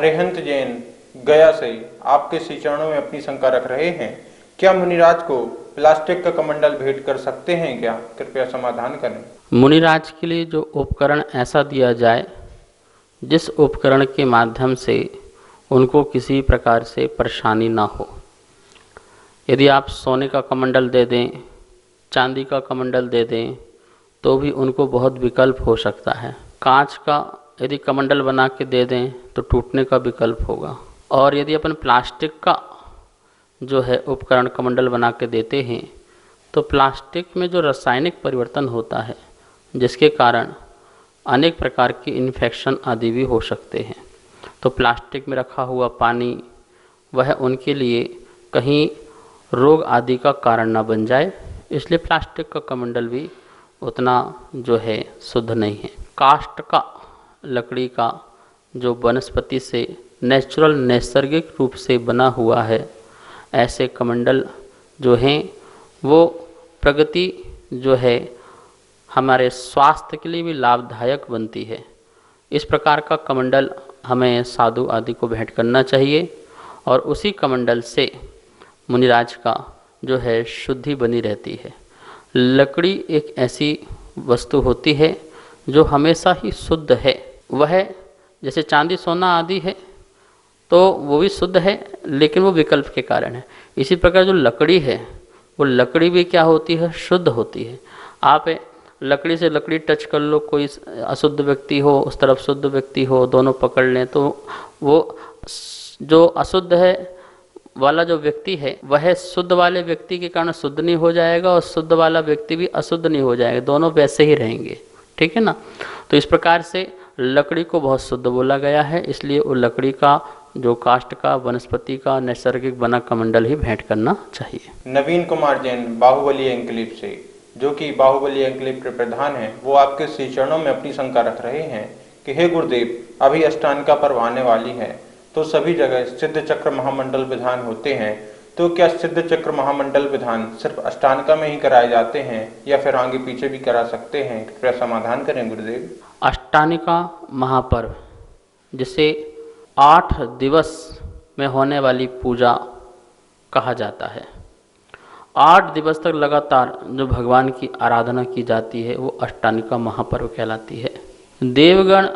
अरिहंत जैन गया से आपके श्री चरणों में अपनी शंका रख रहे हैं। क्या मुनिराज को प्लास्टिक का कमंडल भेंट कर सकते हैं क्या? कृपया समाधान करें। मुनिराज के लिए जो उपकरण ऐसा दिया जाए जिस उपकरण के माध्यम से उनको किसी प्रकार से परेशानी ना हो। यदि आप सोने का कमंडल दे दें, चांदी का कमंडल दे दें, तो भी उनको बहुत विकल्प हो सकता है। कांच का यदि कमंडल बना के दे दें तो टूटने का विकल्प होगा। और यदि अपन प्लास्टिक का जो है उपकरण कमंडल बना के देते हैं तो प्लास्टिक में जो रासायनिक परिवर्तन होता है जिसके कारण अनेक प्रकार की इन्फेक्शन आदि भी हो सकते हैं। तो प्लास्टिक में रखा हुआ पानी वह उनके लिए कहीं रोग आदि का कारण ना बन जाए, इसलिए प्लास्टिक का कमंडल भी उतना जो है शुद्ध नहीं है। काष्ठ का, लकड़ी का जो वनस्पति से नेचुरल नैसर्गिक रूप से बना हुआ है, ऐसे कमंडल जो हैं वो प्रगति जो है हमारे स्वास्थ्य के लिए भी लाभदायक बनती है। इस प्रकार का कमंडल हमें साधु आदि को भेंट करना चाहिए और उसी कमंडल से मुनिराज का जो है शुद्धि बनी रहती है। लकड़ी एक ऐसी वस्तु होती है जो हमेशा ही शुद्ध है। वह जैसे चांदी सोना आदि है तो वो भी शुद्ध है, लेकिन वो विकल्प के कारण है। इसी प्रकार जो लकड़ी है वो लकड़ी भी क्या होती है, शुद्ध होती है। आप लकड़ी से लकड़ी टच कर लो, कोई अशुद्ध व्यक्ति हो, उस तरफ शुद्ध व्यक्ति हो, दोनों पकड़ लें तो वो जो अशुद्ध है वाला जो व्यक्ति है वह शुद्ध वाले व्यक्ति के कारण शुद्ध नहीं हो जाएगा और शुद्ध वाला व्यक्ति भी अशुद्ध नहीं हो जाएगा, दोनों वैसे ही रहेंगे। ठीक है ना। तो इस प्रकार से लकड़ी को बहुत शुद्ध बोला गया है, इसलिए वो लकड़ी का जो काष्ठ का, वनस्पति का नैसर्गिक बना कमंडल ही भेंट करना चाहिए। नवीन कुमार जैन बाहुबली एंक्लेव से, जो कि बाहुबली एंक्लेव के प्रधान हैं, वो आपके श्री चरणों में अपनी शंका रख रहे हैं कि हे गुरुदेव, अभी अष्टांगिका पर्व आने वाली है तो सभी जगह सिद्ध चक्र महामंडल विधान होते हैं, तो क्या सिद्ध चक्र महामंडल विधान सिर्फ अष्टांगिका में ही कराए जाते हैं या फिर आगे पीछे भी करा सकते हैं? कृपया समाधान करें गुरुदेव। अष्टांगिका महापर्व जिसे 8 दिवस में होने वाली पूजा कहा जाता है। 8 दिवस तक लगातार जो भगवान की आराधना की जाती है वो अष्टांगिका महापर्व कहलाती है। देवगण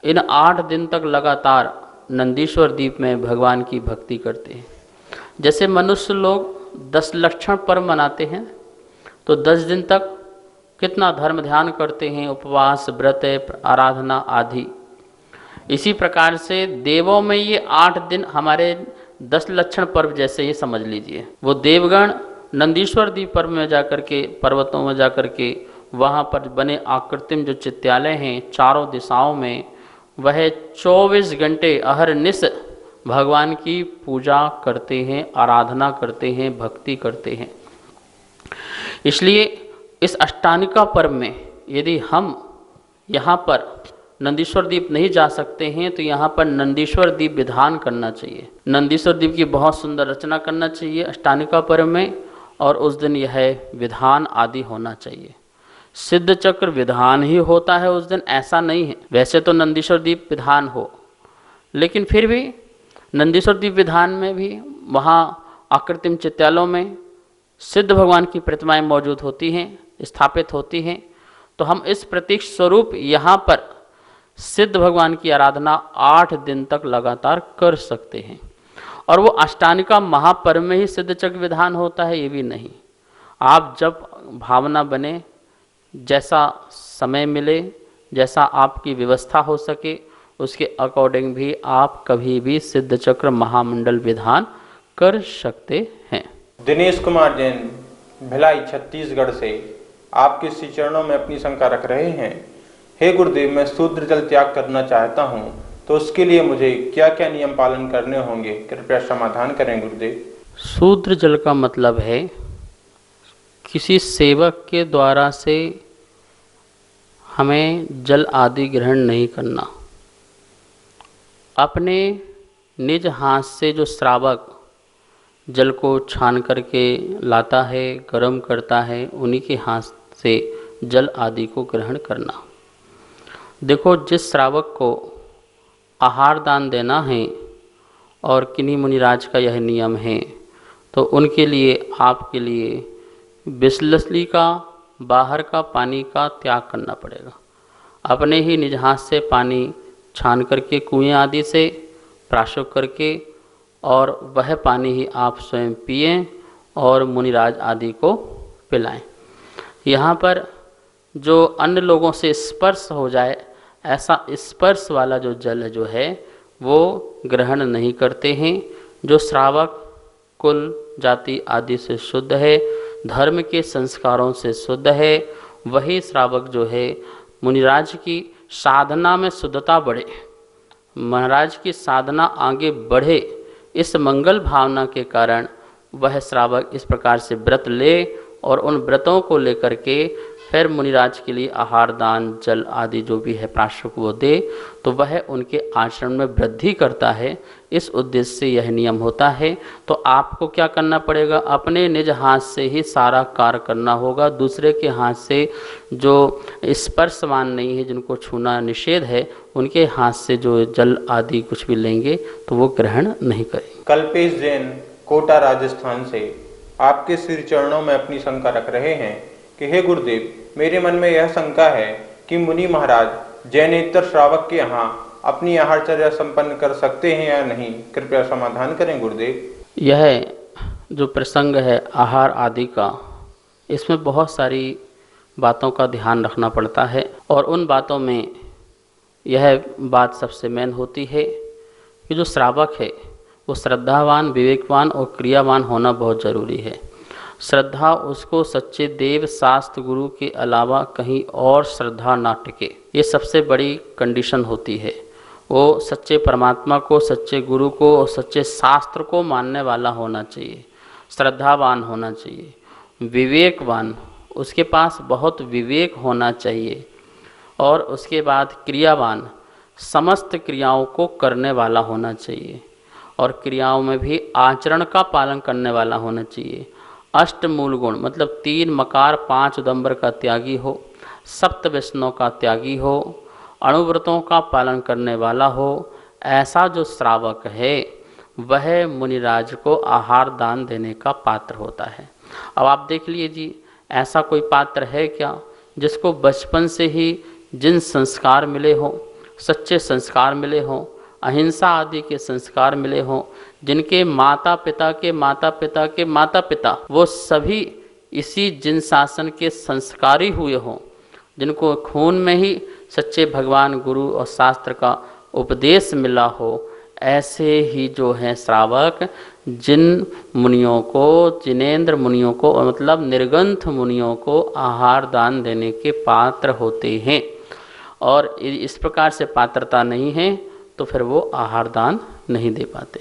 इन 8 दिन तक लगातार नंदीश्वर द्वीप में भगवान की भक्ति करते हैं। जैसे मनुष्य लोग 10 लक्षण पर्व मनाते हैं तो 10 दिन तक कितना धर्म ध्यान करते हैं, उपवास, व्रत, आराधना आदि। इसी प्रकार से देवों में ये 8 दिन हमारे 10 लक्षण पर्व जैसे ही समझ लीजिए। वो देवगण नंदीश्वर द्वीप पर्व में जाकर के, पर्वतों में जाकर के वहाँ पर बने आकृतिम जो चित्यालय हैं चारों दिशाओं में, वह 24 घंटे अहरनिश भगवान की पूजा करते हैं, आराधना करते हैं, भक्ति करते हैं। इसलिए इस अष्टांगिका पर्व में यदि हम यहाँ पर नंदीश्वर द्वीप नहीं जा सकते हैं तो यहाँ पर नंदीश्वर द्वीप विधान करना चाहिए। नंदीश्वर द्वीप की बहुत सुंदर रचना करना चाहिए अष्टांगिका पर्व में, और उस दिन यह विधान आदि होना चाहिए। सिद्ध चक्र विधान ही होता है उस दिन, ऐसा नहीं है। वैसे तो नंदीश्वर द्वीप विधान हो, लेकिन फिर भी नंदीश्वर द्वीप विधान में भी वहाँ आकृतिम चित्यालयों में सिद्ध भगवान की प्रतिमाएं मौजूद होती हैं, स्थापित होती हैं। तो हम इस प्रतीक स्वरूप यहाँ पर सिद्ध भगवान की आराधना 8 दिन तक लगातार कर सकते हैं। और वो अष्टांगिका महापर्व में ही सिद्ध चक्र विधान होता है ये भी नहीं। आप जब भावना बने, जैसा समय मिले, जैसा आपकी व्यवस्था हो सके, उसके अकॉर्डिंग भी आप कभी भी सिद्ध चक्र महामंडल विधान कर सकते हैं। दिनेश कुमार जैन भिलाई छत्तीसगढ़ से आपके श्री चरणों में अपनी शंका रख रहे हैं। हे गुरुदेव, मैं शूद्र जल त्याग करना चाहता हूँ, तो उसके लिए मुझे क्या क्या नियम पालन करने होंगे? कृपया समाधान करें गुरुदेव। शूद्र जल का मतलब है किसी सेवक के द्वारा से हमें जल आदि ग्रहण नहीं करना। अपने निज हाथ से जो श्रावक जल को छान करके लाता है, गर्म करता है, उन्हीं के हाथ से जल आदि को ग्रहण करना। देखो, जिस श्रावक को आहार दान देना है और किन्हीं मुनिराज का यह नियम है, तो उनके लिए आपके लिए बिसलसली का, बाहर का पानी का त्याग करना पड़ेगा। अपने ही निज हाथ से पानी छान करके कुएं आदि से प्राशुक करके और वह पानी ही आप स्वयं पिएं और मुनिराज आदि को पिलाएं। यहाँ पर जो अन्य लोगों से स्पर्श हो जाए, ऐसा स्पर्श वाला जो जल जो है वो ग्रहण नहीं करते हैं। जो श्रावक कुल जाति आदि से शुद्ध है, धर्म के संस्कारों से शुद्ध है, वही श्रावक जो है मुनिराज की साधना में शुद्धता बढ़े, महाराज की साधना आगे बढ़े, इस मंगल भावना के कारण वह श्रावक इस प्रकार से व्रत ले और उन व्रतों को लेकर के फिर मुनिराज के लिए आहार दान जल आदि जो भी है प्राशुक वो दे, तो वह उनके आचरण में वृद्धि करता है। इस उद्देश्य से यह नियम होता है। तो आपको क्या करना पड़ेगा, अपने निज हाथ से ही सारा कार्य करना होगा। दूसरे के हाथ से जो स्पर्शवान नहीं है, जिनको छूना निषेध है, उनके हाथ से जो जल आदि कुछ भी लेंगे तो वो ग्रहण नहीं करेंगे। कल्पेश जैन कोटा राजस्थान से आपके श्री चरणों में अपनी शंका रख रहे हैं कि हे गुरुदेव, मेरे मन में यह शंका है कि मुनि महाराज जैनेतर श्रावक के यहाँ अपनी आहारचर्या संपन्न कर सकते हैं या नहीं, कृपया समाधान करें गुरुदेव। यह जो प्रसंग है आहार आदि का, इसमें बहुत सारी बातों का ध्यान रखना पड़ता है और उन बातों में यह बात सबसे मेन होती है कि जो श्रावक है वो श्रद्धावान, विवेकवान और क्रियावान होना बहुत ज़रूरी है। श्रद्धा उसको सच्चे देव शास्त्र गुरु के अलावा कहीं और श्रद्धा ना टिके, ये सबसे बड़ी कंडीशन होती है। वो सच्चे परमात्मा को, सच्चे गुरु को और सच्चे शास्त्र को मानने वाला होना चाहिए, श्रद्धावान होना चाहिए, विवेकवान, उसके पास बहुत विवेक होना चाहिए, और उसके बाद क्रियावान, समस्त क्रियाओं को करने वाला होना चाहिए और क्रियाओं में भी आचरण का पालन करने वाला होना चाहिए। अष्ट मूल गुण मतलब 3 मकार 5 उदंबर का त्यागी हो, सप्त वैष्णव का त्यागी हो, अणुव्रतों का पालन करने वाला हो। ऐसा जो श्रावक है वह मुनिराज को आहार दान देने का पात्र होता है। अब आप देख लीजिए, ऐसा कोई पात्र है क्या जिसको बचपन से ही जिन संस्कार मिले हों, सच्चे संस्कार मिले हों, अहिंसा आदि के संस्कार मिले हों, जिनके माता पिता के माता पिता के माता पिता वो सभी इसी जिन शासन के संस्कारी हुए हों, जिनको खून में ही सच्चे भगवान गुरु और शास्त्र का उपदेश मिला हो, ऐसे ही जो हैं श्रावक, जिन मुनियों को, जिनेंद्र मुनियों को मतलब निर्ग्रंथ मुनियों को आहार दान देने के पात्र होते हैं। और इस प्रकार से पात्रता नहीं है तो फिर वो आहार दान नहीं दे पाते।